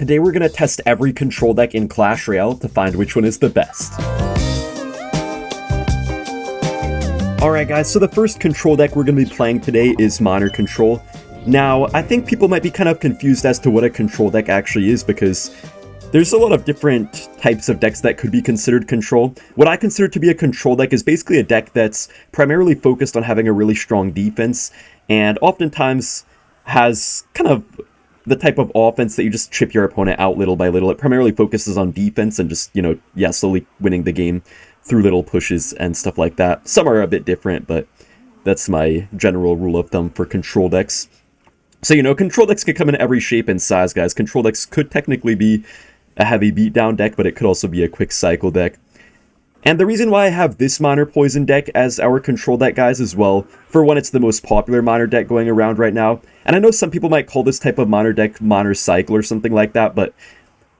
Today we're going to test every control deck in Clash Royale to find which one is the best. Alright guys, so the first control deck we're going to be playing today is Miner Control. Now, I think people might be kind of confused as to what a control deck actually is because there's a lot of different types of decks that could be considered control. What I consider to be a control deck is basically a deck that's primarily focused on having a really strong defense and oftentimes has kind of the type of offense that you just chip your opponent out little by little. It primarily focuses on defense and just, slowly winning the game through little pushes and stuff like that. Some are a bit different, but that's my general rule of thumb for control decks. So, control decks can come in every shape and size, guys. Control decks could technically be a heavy beatdown deck, but it could also be a quick cycle deck. And the reason why I have this Miner Poison deck as our control deck, guys, as well, for one, it's the most popular Miner deck going around right now. And I know some people might call this type of Miner deck Miner Cycle or something like that, but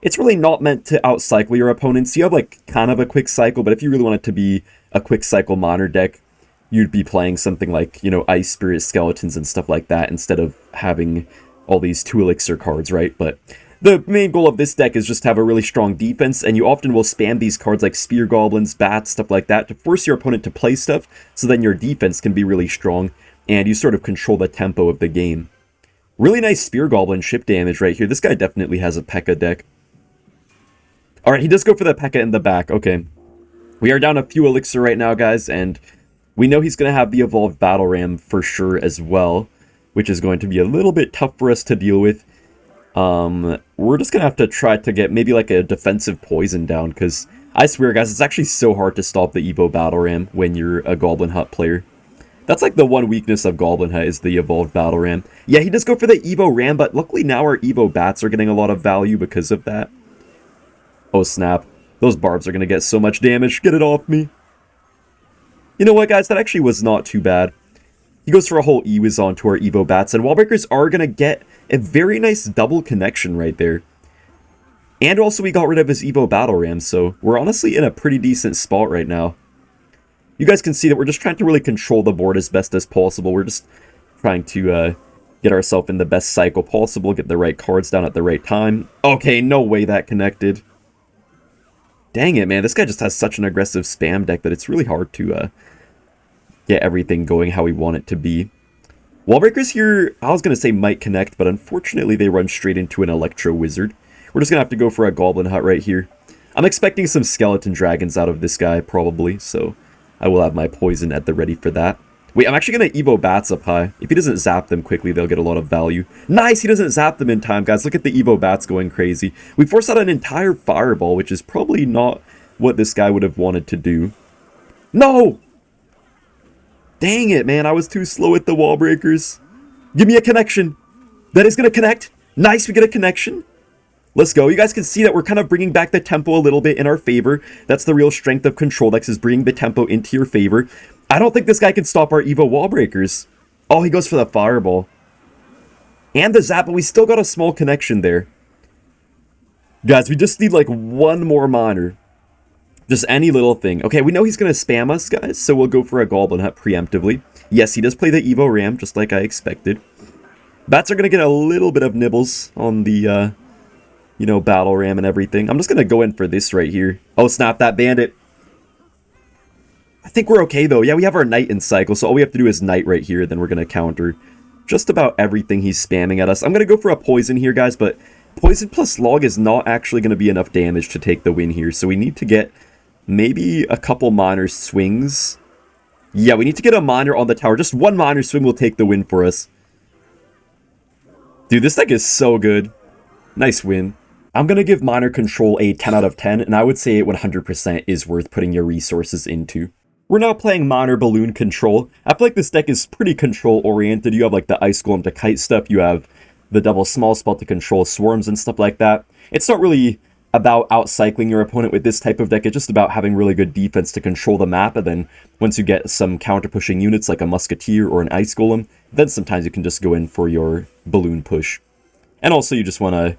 it's really not meant to outcycle your opponents. You have, kind of a quick cycle, but if you really want it to be a quick cycle Miner deck, you'd be playing something like, Ice Spirit Skeletons and stuff like that instead of having all these 2 elixir cards, right? But the main goal of this deck is just to have a really strong defense, and you often will spam these cards like Spear Goblins, Bats, stuff like that to force your opponent to play stuff, so then your defense can be really strong, and you sort of control the tempo of the game. Really nice Spear Goblin ship damage right here. This guy definitely has a P.E.K.K.A deck. Alright, he does go for the P.E.K.K.A in the back. Okay. We are down a few elixir right now, guys, and we know he's going to have the Evolved Battle Ram for sure as well, which is going to be a little bit tough for us to deal with. We're just gonna have to try to get maybe like a defensive poison down, because I swear, guys, it's actually so hard to stop the Evo Battle Ram when you're a Goblin Hut player. That's like the one weakness of Goblin Hut is the Evolved Battle Ram. Yeah, he does go for the Evo Ram, but luckily now our Evo Bats are getting a lot of value because of that. Oh snap, those barbs are gonna get so much damage. Get it off me. You know what, guys, that actually was not too bad. He goes for a whole Ewiz onto our Evo Bats, and Wallbreakers are gonna get a very nice double connection right there. And also we got rid of his Evo Battle Ram, so we're honestly in a pretty decent spot right now. You guys can see that we're just trying to really control the board as best as possible. We're just trying to get ourselves in the best cycle possible, get the right cards down at the right time. Okay, no way that connected. Dang it, man. This guy just has such an aggressive spam deck that it's really hard to get everything going how we want it to be. Wallbreakers here, I was going to say might connect, but unfortunately they run straight into an Electro Wizard. We're just going to have to go for a Goblin Hut right here. I'm expecting some Skeleton Dragons out of this guy, probably, so I will have my poison at the ready for that. Wait, I'm actually going to Evo Bats up high. If he doesn't zap them quickly, they'll get a lot of value. Nice, he doesn't zap them in time, guys. Look at the Evo Bats going crazy. We forced out an entire Fireball, which is probably not what this guy would have wanted to do. No! Dang it, man. I was too slow at the wall breakers. Give me a connection. That is going to connect. Nice, we get a connection. Let's go. You guys can see that we're kind of bringing back the tempo a little bit in our favor. That's the real strength of control decks, is bringing the tempo into your favor. I don't think this guy can stop our Evo wall breakers. Oh, he goes for the Fireball. And the Zap, but we still got a small connection there. Guys, we just need like one more Miner. Just any little thing. Okay, we know he's going to spam us, guys, so we'll go for a Goblin Hut preemptively. Yes, he does play the Evo Ram, just like I expected. Bats are going to get a little bit of nibbles on the, Battle Ram and everything. I'm just going to go in for this right here. Oh, snap, that Bandit. I think we're okay, though. Yeah, we have our Knight in cycle, so all we have to do is Knight right here, then we're going to counter just about everything he's spamming at us. I'm going to go for a Poison here, guys, but Poison plus Log is not actually going to be enough damage to take the win here, so we need to get maybe a couple Miner swings. Yeah, we need to get a Miner on the tower. Just one Miner swing will take the win for us. Dude, this deck is so good. Nice win. I'm going to give Miner Control a 10 out of 10, and I would say it 100% is worth putting your resources into. We're now playing Miner Balloon Control. I feel like this deck is pretty control-oriented. You have like the Ice Golem to kite stuff. You have the double small spell to control swarms and stuff like that. It's not really about outcycling your opponent with this type of deck. It's just about having really good defense to control the map, and then once you get some counter-pushing units like a Musketeer or an Ice Golem, then sometimes you can just go in for your balloon push. And also you just want to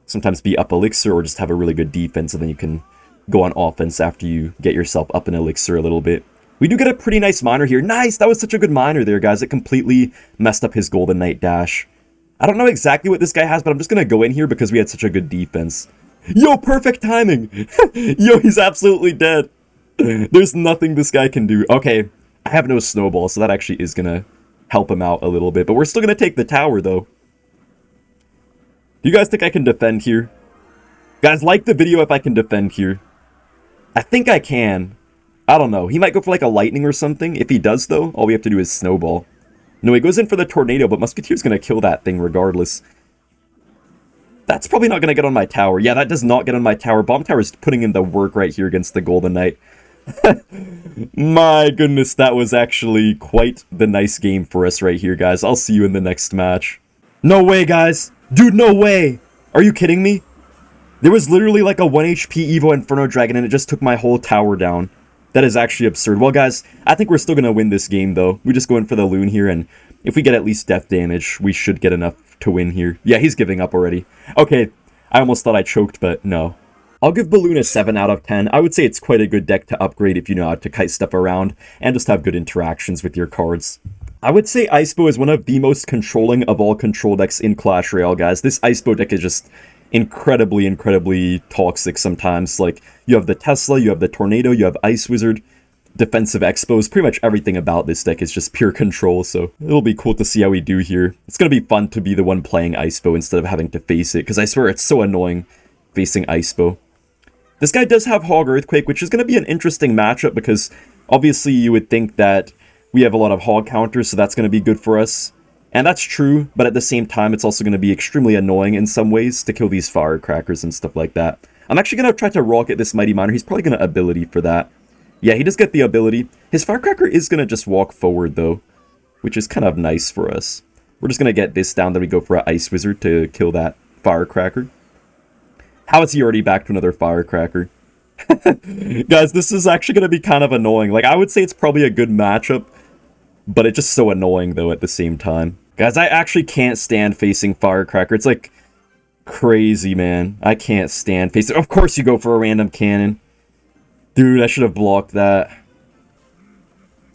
sometimes be up elixir or just have a really good defense, and then you can go on offense after you get yourself up in elixir a little bit. We do get a pretty nice Miner here. Nice! That was such a good Miner there, guys. It completely messed up his Golden Knight dash. I don't know exactly what this guy has, but I'm just gonna go in here because we had such a good defense. Yo, perfect timing! Yo, he's absolutely dead. There's nothing this guy can do. Okay, I have no snowball, so that actually is gonna help him out a little bit. But we're still gonna take the tower, though. Do you guys think I can defend here? Guys, like the video if I can defend here. I think I can. I don't know. He might go for like a lightning or something. If he does, though, all we have to do is snowball. No, he goes in for the tornado, but Musketeer's going to kill that thing regardless. That's probably not going to get on my tower. Yeah, that does not get on my tower. Bomb Tower is putting in the work right here against the Golden Knight. My goodness, that was actually quite the nice game for us right here, guys. I'll see you in the next match. No way, guys. Dude, no way. Are you kidding me? There was literally like a 1 HP Evo Inferno Dragon and it just took my whole tower down. That is actually absurd. Well, guys, I think we're still going to win this game, though. We just go in for the Loon here, and if we get at least death damage, we should get enough to win here. Yeah, he's giving up already. Okay, I almost thought I choked, but no. I'll give Balloon a 7 out of 10. I would say it's quite a good deck to upgrade if you know how to kite stuff around, and just have good interactions with your cards. I would say Icebo is one of the most controlling of all control decks in Clash Royale, guys. This Icebo deck is just incredibly toxic sometimes. Like, you have the Tesla, you have the Tornado, you have Ice Wizard, Defensive Expos. Pretty much everything about this deck is just pure control, so it'll be cool to see how we do here. It's gonna be fun to be the one playing Icebo instead of having to face it, because I swear it's so annoying facing Icebo. This guy does have Hog Earthquake, which is gonna be an interesting matchup, because obviously you would think that we have a lot of Hog counters, so that's gonna be good for us. And that's true, but at the same time, it's also going to be extremely annoying in some ways to kill these firecrackers and stuff like that. I'm actually going to try to rocket this Mighty Miner. He's probably going to ability for that. Yeah, he does get the ability. His firecracker is going to just walk forward, though, which is kind of nice for us. We're just going to get this down, then we go for an Ice Wizard to kill that firecracker. How is he already back to another firecracker? Guys, this is actually going to be kind of annoying. Like, I would say it's probably a good matchup, but it's just so annoying, though, at the same time. Guys, I actually can't stand facing Firecracker. It's, like, crazy, man. I can't stand facing... Of course you go for a random cannon. Dude, I should have blocked that.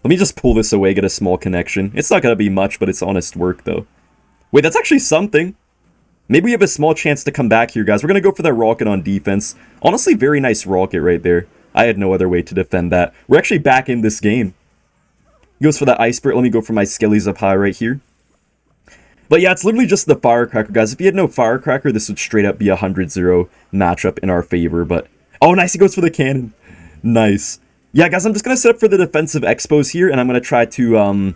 Let me just pull this away, get a small connection. It's not gonna be much, but it's honest work, though. Wait, that's actually something. Maybe we have a small chance to come back here, guys. We're gonna go for that rocket on defense. Honestly, very nice rocket right there. I had no other way to defend that. We're actually back in this game. He goes for that Ice Spirit. Let me go for my Skellies up high right here. But yeah, it's literally just the Firecracker, guys. If he had no Firecracker, this would straight up be a 100-0 matchup in our favor. But oh, nice. He goes for the cannon. Nice. Yeah, guys, I'm just going to set up for the defensive Expos here, and I'm going to try to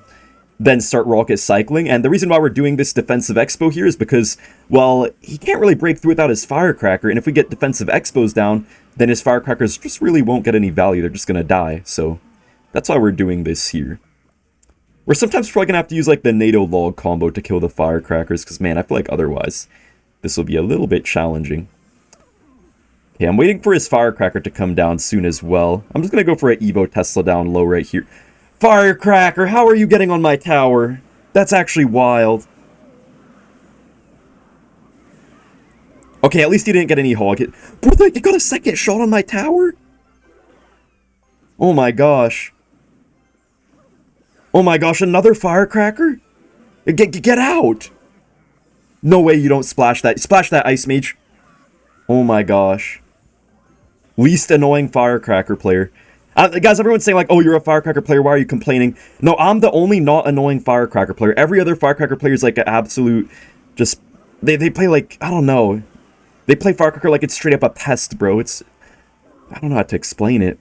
then start rocket cycling. And the reason why we're doing this defensive Expo here is because, well, he can't really break through without his Firecracker. And if we get defensive Expos down, then his Firecrackers just really won't get any value. They're just going to die. So that's why we're doing this here. We're sometimes probably going to have to use, like, the NATO log combo to kill the Firecrackers, because, man, I feel like otherwise this will be a little bit challenging. Okay, I'm waiting for his Firecracker to come down soon as well. I'm just going to go for an Evo Tesla down low right here. Firecracker, how are you getting on my tower? That's actually wild. Okay, at least he didn't get any hog hit. Bro, you got a second shot on my tower? Oh my gosh. Oh my gosh, another Firecracker? Get out! No way you don't splash that. Splash that, Ice Mage. Oh my gosh. Least annoying Firecracker player. Guys, everyone's saying like, oh, you're a Firecracker player, why are you complaining? No, I'm the only not annoying Firecracker player. Every other Firecracker player is like an absolute, just, they play like, I don't know. They play Firecracker like it's straight up a pest, bro. It's, I don't know how to explain it.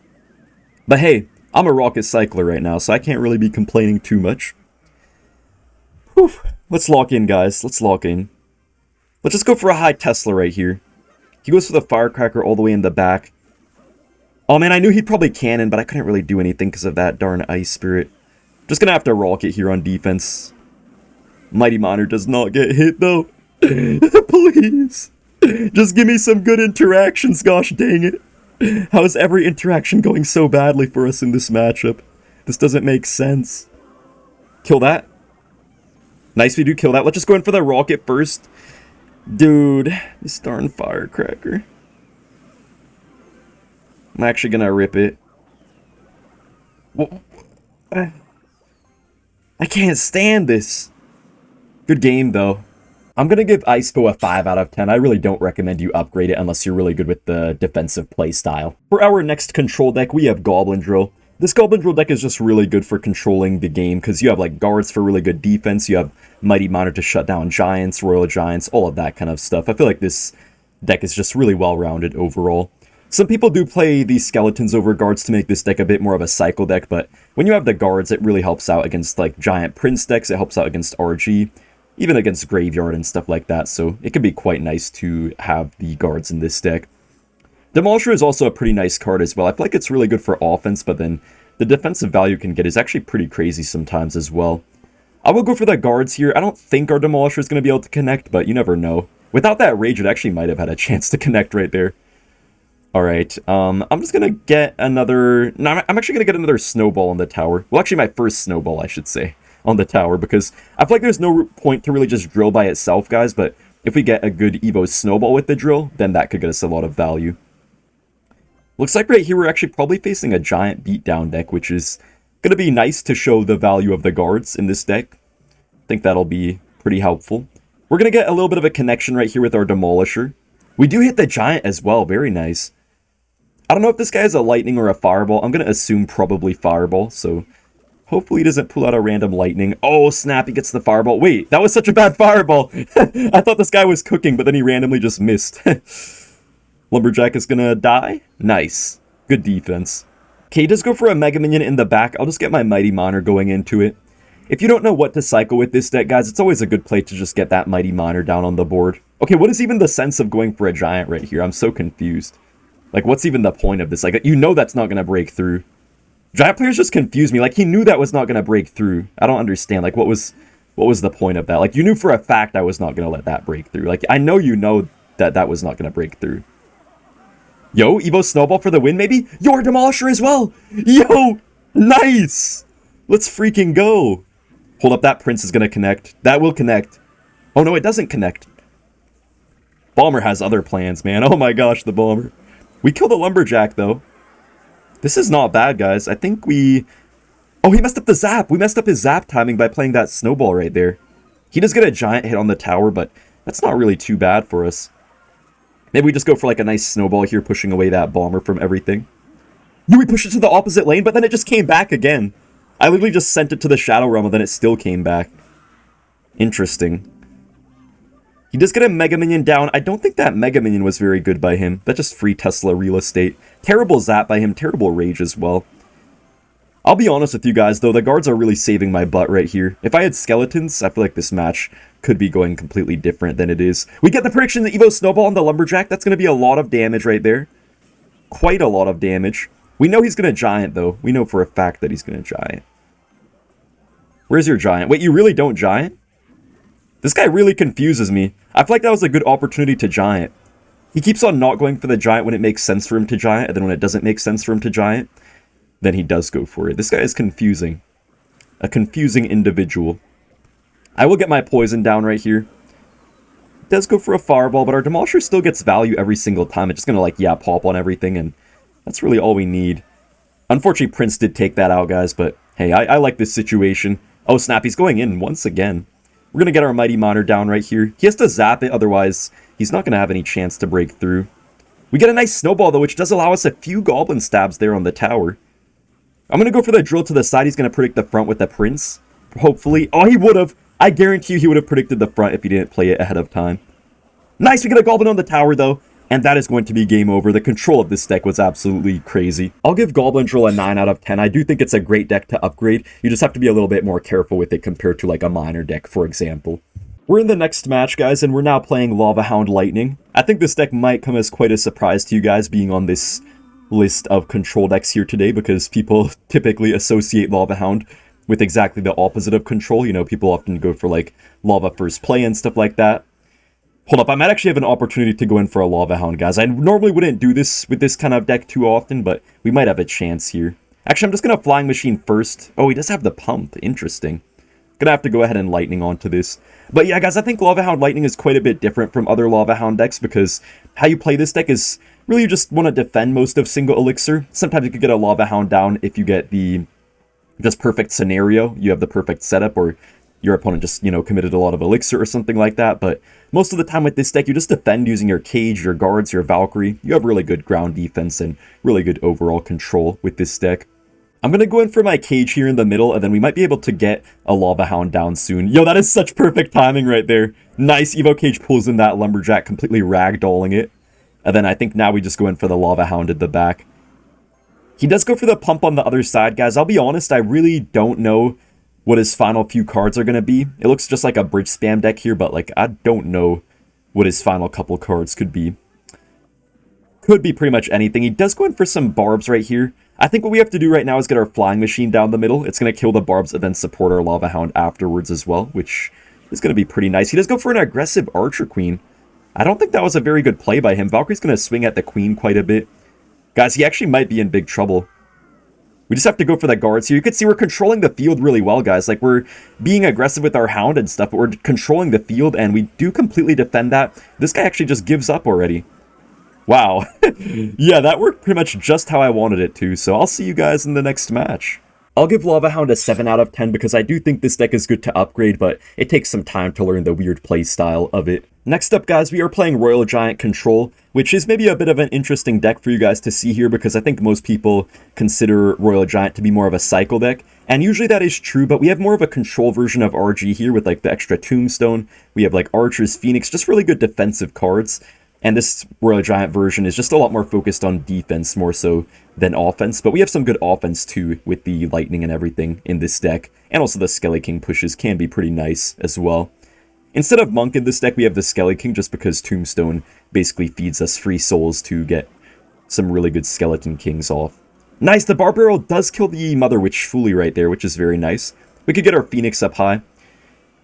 But hey, I'm a rocket cycler right now, so I can't really be complaining too much. Whew. Let's lock in, guys. Let's lock in. Let's just go for a high Tesla right here. He goes for the Firecracker all the way in the back. Oh man, I knew he'd probably cannon, but I couldn't really do anything because of that darn Ice Spirit. Just gonna have to rocket here on defense. Mighty Miner does not get hit, though. Please. Just give me some good interactions, gosh dang it. How is every interaction going so badly for us in this matchup? This doesn't make sense. Kill that. Nice, we do kill that. Let's just go in for the rocket first. Dude, this darn Firecracker. I'm actually gonna rip it. I can't stand this. Good game, though. I'm going to give Icepo a 5 out of 10. I really don't recommend you upgrade it unless you're really good with the defensive playstyle. For our next control deck, we have Goblin Drill. This Goblin Drill deck is just really good for controlling the game because you have like guards for really good defense, you have Mighty Monitor to shut down giants, Royal Giants, all of that kind of stuff. I feel like this deck is just really well-rounded overall. Some people do play these skeletons over guards to make this deck a bit more of a cycle deck, but when you have the guards, it really helps out against like giant prince decks, it helps out against RG, even against graveyard and stuff like that, so it can be quite nice to have the guards in this deck. Demolisher is also a pretty nice card as well. I feel like it's really good for offense, but then the defensive value you can get is actually pretty crazy sometimes as well. I will go for the guards here. I don't think our Demolisher is going to be able to connect, but you never know. Without that rage, it actually might have had a chance to connect right there. Alright, I'm just going to get another... No, I'm actually going to get another snowball on the tower. Well, actually my first snowball, I should say, on the tower, because I feel like there's no point to really just drill by itself, guys, but if we get a good Evo snowball with the drill, then that could get us a lot of value. Looks like right here we're actually probably facing a giant beatdown deck, which is going to be nice to show the value of the guards in this deck. I think that'll be pretty helpful. We're going to get a little bit of a connection right here with our Demolisher. We do hit the giant as well, very nice. I don't know if this guy is a lightning or a fireball. I'm going to assume probably fireball, so hopefully he doesn't pull out a random lightning. Oh, snap, he gets the fireball. Wait, that was such a bad fireball. I thought this guy was cooking, but then he randomly just missed. Lumberjack is going to die. Nice. Good defense. Okay, he does go for a Mega Minion in the back. I'll just get my Mighty Monitor going into it. If you don't know what to cycle with this deck, guys, it's always a good play to just get that Mighty Monitor down on the board. Okay, what is even the sense of going for a giant right here? I'm so confused. Like, what's even the point of this? Like, you know that's not going to break through. Giant players just confuse me. Like, he knew that was not going to break through. I don't understand. Like, what was the point of that? Like, you knew for a fact I was not going to let that break through. Like, I know you know that that was not going to break through. Yo, Evo Snowball for the win, maybe? Yo, our Demolisher as well! Yo! Nice! Let's freaking go! Hold up, that Prince is going to connect. That will connect. Oh, no, it doesn't connect. Bomber has other plans, man. Oh my gosh, the Bomber. We killed a Lumberjack, though. This is not bad, guys. I think we... Oh, he messed up the zap! We messed up his zap timing by playing that Snowball right there. He does get a giant hit on the tower, but that's not really too bad for us. Maybe we just go for like a nice snowball here, pushing away that Bomber from everything. We pushed it to the opposite lane, but then it just came back again. I literally just sent it to the Shadow Realm, and then it still came back. Interesting. He does get a Mega Minion down. I don't think that Mega Minion was very good by him. That just free Tesla real estate. Terrible zap by him, terrible rage as well. I'll be honest with you guys, though, the guards are really saving my butt right here. If I had skeletons, I feel like this match could be going completely different than it is. We get the prediction, the Evo Snowball on the Lumberjack. That's going to be a lot of damage right there. Quite a lot of damage. We know he's going to giant, though. We know for a fact that he's going to giant. Where's your giant? Wait, you really don't giant? This guy really confuses me. I feel like that was a good opportunity to giant. He keeps on not going for the giant when it makes sense for him to giant, and then when it doesn't make sense for him to giant, then he does go for it. This guy is confusing. A confusing individual. I will get my poison down right here. It does go for a fireball, but our Demolisher still gets value every single time. It's just going to, like, yeah, pop on everything, and that's really all we need. Unfortunately, Prince did take that out, guys, but hey, I like this situation. Oh, snap, he's going in once again. We're going to get our Mighty Monitor down right here. He has to zap it, otherwise he's not going to have any chance to break through. We get a nice snowball, though, which does allow us a few goblin stabs there on the tower. I'm going to go for the drill to the side. He's going to predict the front with the Prince. Hopefully. Oh, he would have. I guarantee you he would have predicted the front if he didn't play it ahead of time. Nice, we get a Goblin on the tower, though. And that is going to be game over. The control of this deck was absolutely crazy. I'll give Goblin Drill a 9 out of 10. I do think it's a great deck to upgrade. You just have to be a little bit more careful with it compared to like a minor deck, for example. We're in the next match, guys, and we're now playing Lava Hound Lightning. I think this deck might come as quite a surprise to you guys being on this list of control decks here today, because people typically associate Lava Hound with exactly the opposite of control. You know, people often go for like Lava First Play and stuff like that. Hold up, I might actually have an opportunity to go in for a Lava Hound, guys. I normally wouldn't do this with this kind of deck too often, but we might have a chance here. Actually, I'm just going to Flying Machine first. Oh, he does have the pump. Interesting. Gonna have to go ahead and Lightning onto this. But yeah, guys, I think Lava Hound Lightning is quite a bit different from other Lava Hound decks, because how you play this deck is really you just want to defend most of single Elixir. Sometimes you could get a Lava Hound down if you get the just perfect scenario. You have the perfect setup, or your opponent just, committed a lot of elixir or something like that, but most of the time with this deck, you just defend using your cage, your guards, your Valkyrie. You have really good ground defense and really good overall control with this deck. I'm going to go in for my cage here in the middle, and then we might be able to get a Lava Hound down soon. Yo, that is such perfect timing right there. Nice, Evo Cage pulls in that Lumberjack, completely ragdolling it. And then I think now we just go in for the Lava Hound at the back. He does go for the pump on the other side, guys. I'll be honest, I really don't know what his final few cards are going to be. It looks just like a bridge spam deck here, but like I don't know what his final couple cards could be. Could be pretty much anything. He does go in for some barbs right here. I think what we have to do right now is get our flying machine down the middle. It's going to kill the barbs and then support our Lava Hound afterwards as well, which is going to be pretty nice. He does go for an aggressive Archer Queen. I don't think that was a very good play by him. Valkyrie's going to swing at the Queen quite a bit. Guys, he actually might be in big trouble. We just have to go for the guards here. You can see we're controlling the field really well, guys. Like, we're being aggressive with our Hound and stuff, but we're controlling the field, and we do completely defend that. This guy actually just gives up already. Wow. Yeah, that worked pretty much just how I wanted it to, so I'll see you guys in the next match. I'll give Lava Hound a 7 out of 10 because I do think this deck is good to upgrade, but it takes some time to learn the weird play style of it. Next up, guys, we are playing Royal Giant Control, which is maybe a bit of an interesting deck for you guys to see here because I think most people consider Royal Giant to be more of a cycle deck, and usually that is true, but we have more of a control version of RG here with like the extra Tombstone. We have like Archer's Phoenix, just really good defensive cards. And this Royal Giant version is just a lot more focused on defense more so than offense. But we have some good offense too with the lightning and everything in this deck. And also the Skelly King pushes can be pretty nice as well. Instead of Monk in this deck, we have the Skelly King just because Tombstone basically feeds us free souls to get some really good Skeleton Kings off. Nice, the Barbarrel does kill the Mother Witch fully right there, which is very nice. We could get our Phoenix up high.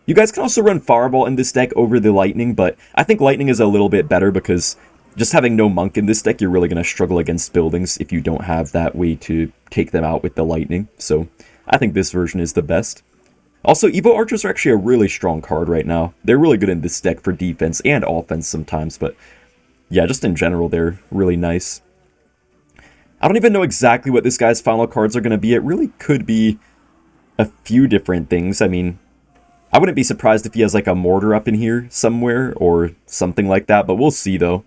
You guys can also run Fireball in this deck over the Lightning, but I think Lightning is a little bit better because just having no Monk in this deck, you're really going to struggle against buildings if you don't have that way to take them out with the Lightning. So I think this version is the best. Also, Evo Archers are actually a really strong card right now. They're really good in this deck for defense and offense sometimes, but yeah, just in general, they're really nice. I don't even know exactly what this guy's final cards are going to be. It really could be a few different things. I mean, I wouldn't be surprised if he has like a mortar up in here somewhere or something like that, but we'll see though.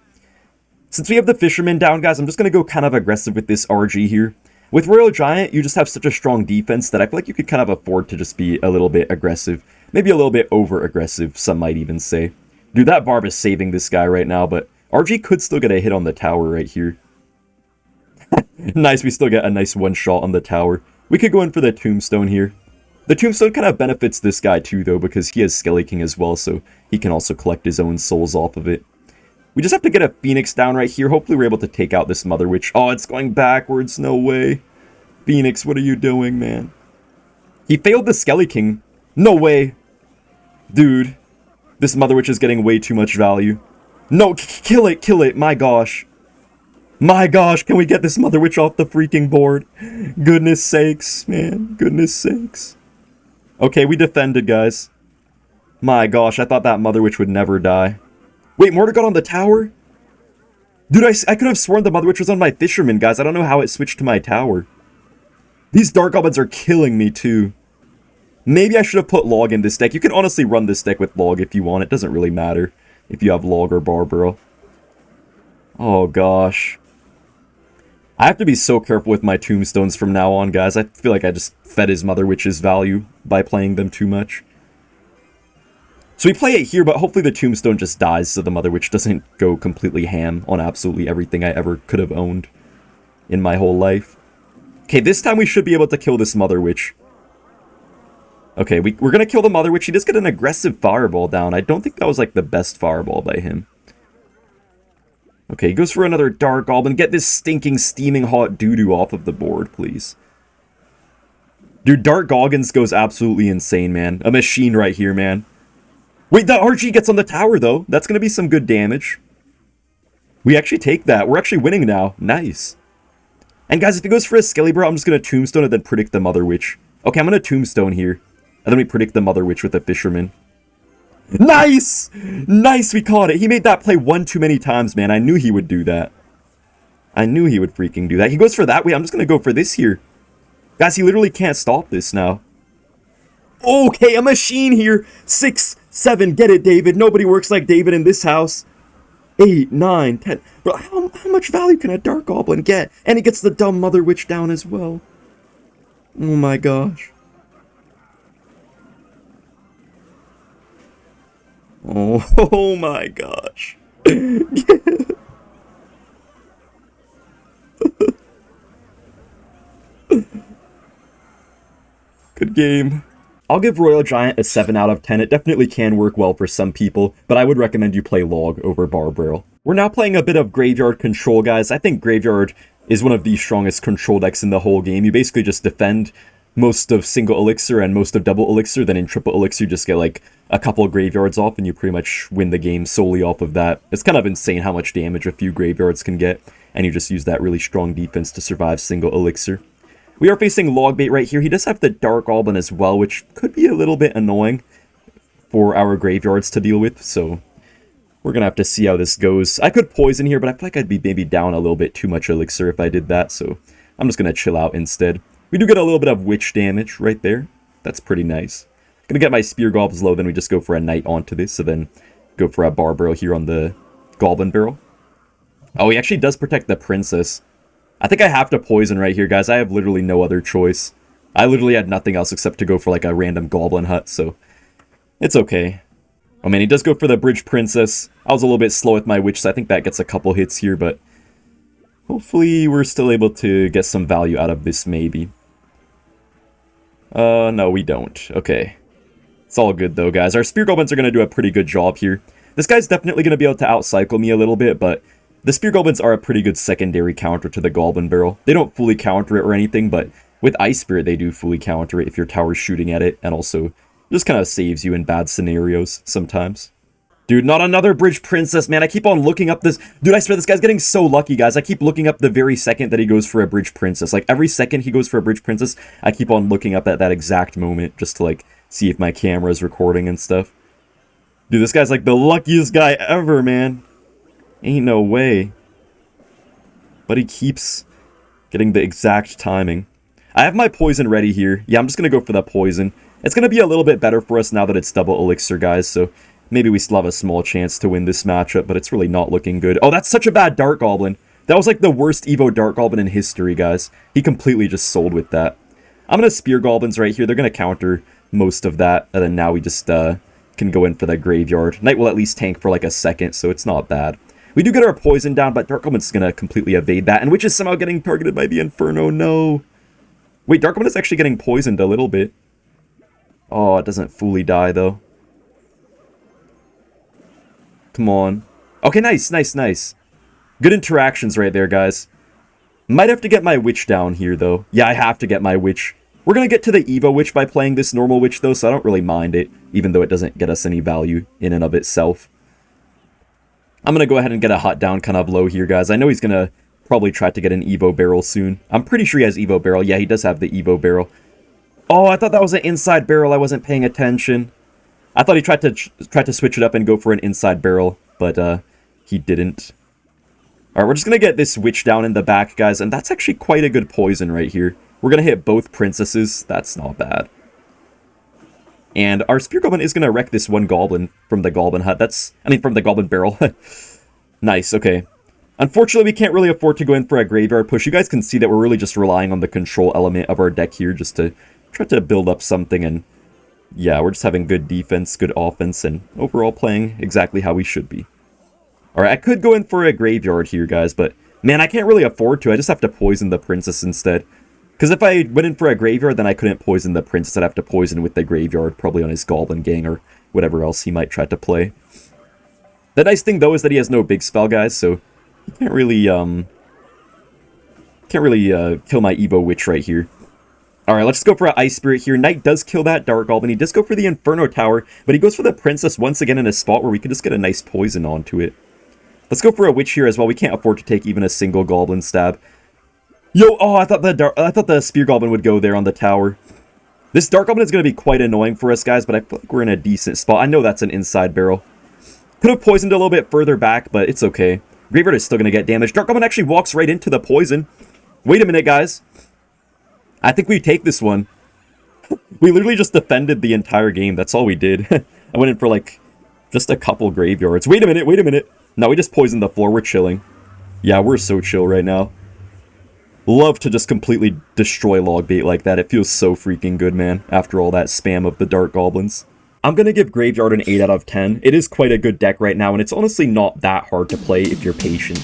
Since we have the Fisherman down, guys, I'm just going to go kind of aggressive with this RG here. With Royal Giant, you just have such a strong defense that I feel like you could kind of afford to just be a little bit aggressive. Maybe a little bit over-aggressive, some might even say. Dude, that Barb is saving this guy right now, but RG could still get a hit on the tower right here. Nice, we still get a nice one-shot on the tower. We could go in for the Tombstone here. The Tombstone kind of benefits this guy too, though, because he has Skelly King as well, so he can also collect his own souls off of it. We just have to get a Phoenix down right here. Hopefully we're able to take out this Mother Witch. Oh, it's going backwards. No way. Phoenix, what are you doing, man? He failed the Skelly King. No way. Dude, this Mother Witch is getting way too much value. No, kill it, kill it. My gosh. My gosh, can we get this Mother Witch off the freaking board? Goodness sakes, man. Goodness sakes. Okay, we defended, guys. My gosh, I thought that Mother Witch would never die. Wait, Mortar got on the tower? Dude, I could have sworn the Mother Witch was on my Fisherman, guys. I don't know how it switched to my tower. These Dark Goblins are killing me, too. Maybe I should have put Log in this deck. You can honestly run this deck with Log if you want. It doesn't really matter if you have Log or Barbarrel. Oh, gosh. I have to be so careful with my Tombstones from now on, guys. I feel like I just fed his Mother Witch's value by playing them too much. So we play it here, but hopefully the Tombstone just dies so the Mother Witch doesn't go completely ham on absolutely everything I ever could have owned in my whole life. Okay, this time we should be able to kill this Mother Witch. Okay, we're going to kill the Mother Witch. He does get an aggressive Fireball down. I don't think that was like the best Fireball by him. Okay, he goes for another Dark Goblin. Get this stinking, steaming hot doo-doo off of the board, please. Dude, Dark Goggins goes absolutely insane, man. A machine right here, man. Wait, the RG gets on the tower, though. That's going to be some good damage. We actually take that. We're actually winning now. Nice. And guys, if he goes for a Skelly Bro, I'm just going to Tombstone and then predict the Mother Witch. Okay, I'm going to Tombstone here. And then we predict the Mother Witch with a Fisherman. Nice! Nice, we caught it. He made that play one too many times, man. I knew he would do that. I knew he would freaking do that. He goes for that way. I'm just going to go for this here. Guys, he literally can't stop this now. Okay, a machine here. 6, 7, get it, David. Nobody works like David in this house. 8, 9, 10. Bro, how much value can a Dark Goblin get? And he gets the dumb Mother Witch down as well. Oh my gosh. Oh my gosh. Good game. I'll give Royal Giant a 7 out of 10. It definitely can work well for some people, but I would recommend you play Log over Barbarrel. We're now playing a bit of Graveyard Control, guys. I think Graveyard is one of the strongest control decks in the whole game. You basically just defend most of single elixir and most of double elixir, then in triple elixir you just get like a couple graveyards off and you pretty much win the game solely off of that. It's kind of insane how much damage a few graveyards can get, and you just use that really strong defense to survive single elixir. We are facing Logbait right here. He does have the Dark Goblin as well, which could be a little bit annoying for our graveyards to deal with, so we're going to have to see how this goes. I could poison here, but I feel like I'd be maybe down a little bit too much elixir if I did that, so I'm just going to chill out instead. We do get a little bit of witch damage right there. That's pretty nice. Gonna get my Spear Goblins low, then we just go for a Knight onto this, so then go for a Barbarrel here on the Goblin Barrel. Oh, he actually does protect the Princess. I think I have to poison right here, guys. I have literally no other choice. I literally had nothing else except to go for like a random Goblin Hut, so it's okay. Oh man, he does go for the Bridge Princess. I was a little bit slow with my Witch, so I think that gets a couple hits here, but hopefully we're still able to get some value out of this, maybe. No, we don't. Okay. It's all good, though, guys. Our Spear Goblins are going to do a pretty good job here. This guy's definitely going to be able to outcycle me a little bit, but the Spear Goblins are a pretty good secondary counter to the Goblin Barrel. They don't fully counter it or anything, but with Ice Spirit, they do fully counter it if your tower's shooting at it, and also just kind of saves you in bad scenarios sometimes. Dude, not another Bridge Princess, man. I keep on looking up this. Dude, I swear this guy's getting so lucky, guys. I keep looking up the very second that he goes for a Bridge Princess. Like, every second he goes for a Bridge Princess, I keep on looking up at that exact moment just to, like, see if my camera is recording and stuff. Dude, this guy's, like, the luckiest guy ever, man. Ain't no way. But he keeps getting the exact timing. I have my poison ready here. Yeah, I'm just going to go for the poison. It's going to be a little bit better for us now that it's double elixir, guys, so maybe we still have a small chance to win this matchup, but it's really not looking good. Oh, that's such a bad Dark Goblin. That was like the worst Evo Dark Goblin in history, guys. He completely just sold with that. I'm going to Spear Goblins right here. They're going to counter most of that, and then now we just can go in for that Graveyard. Knight will at least tank for like a second, so it's not bad. We do get our poison down, but Dark Goblin's going to completely evade that, and Witch is somehow getting targeted by the Inferno. No. Wait, Dark Goblin is actually getting poisoned a little bit. Oh, it doesn't fully die, though. Come on. Okay, nice, nice, nice. Good interactions right there, guys. Might have to get my Witch down here, though. Yeah, I have to get my Witch. We're going to get to the Evo Witch by playing this normal Witch, though, so I don't really mind it, even though it doesn't get us any value in and of itself. I'm going to go ahead and get a Hut down kind of low here, guys. I know he's going to probably try to get an Evo Barrel soon. I'm pretty sure he has Evo Barrel. Yeah, he does have the Evo Barrel. Oh, I thought that was an inside barrel. I wasn't paying attention. I thought he tried to switch it up and go for an inside barrel, but he didn't. Alright, we're just going to get this Witch down in the back, guys, and that's actually quite a good poison right here. We're going to hit both Princesses. That's not bad. And our Spear Goblin is going to wreck this one Goblin from the Goblin Hut. From the Goblin Barrel. Nice, okay. Unfortunately, we can't really afford to go in for a Graveyard push. You guys can see that we're really just relying on the control element of our deck here just to try to build up something, and yeah, we're just having good defense, good offense, and overall playing exactly how we should be. Alright, I could go in for a Graveyard here, guys, but man, I can't really afford to. I just have to poison the Princess instead. Because if I went in for a Graveyard, then I couldn't poison the Princess. I'd have to poison with the Graveyard, probably on his Goblin Gang or whatever else he might try to play. The nice thing, though, is that he has no big spell, guys, so he can't really kill my Evo Witch right here. Alright, let's go for an Ice Spirit here. Knight does kill that Dark Goblin. He does go for the Inferno Tower, but he goes for the Princess once again in a spot where we can just get a nice poison onto it. Let's go for a Witch here as well. We can't afford to take even a single Goblin stab. Yo, oh, I thought the Spear Goblin would go there on the tower. This Dark Goblin is going to be quite annoying for us, guys, but I feel like we're in a decent spot. I know that's an inside barrel. Could have poisoned a little bit further back, but it's okay. Graveyard is still going to get damaged. Dark Goblin actually walks right into the poison. Wait a minute, guys. I think we take this one. We literally just defended the entire game. That's all we did. I went in for, like, just a couple graveyards. Wait a minute, wait a minute. No, we just poisoned the floor. We're chilling. Yeah, we're so chill right now. Love to just completely destroy log bait like that. It feels so freaking good, man, after all that spam of the Dark Goblins. I'm going to give Graveyard an 8 out of 10. It is quite a good deck right now, and it's honestly not that hard to play if you're patient.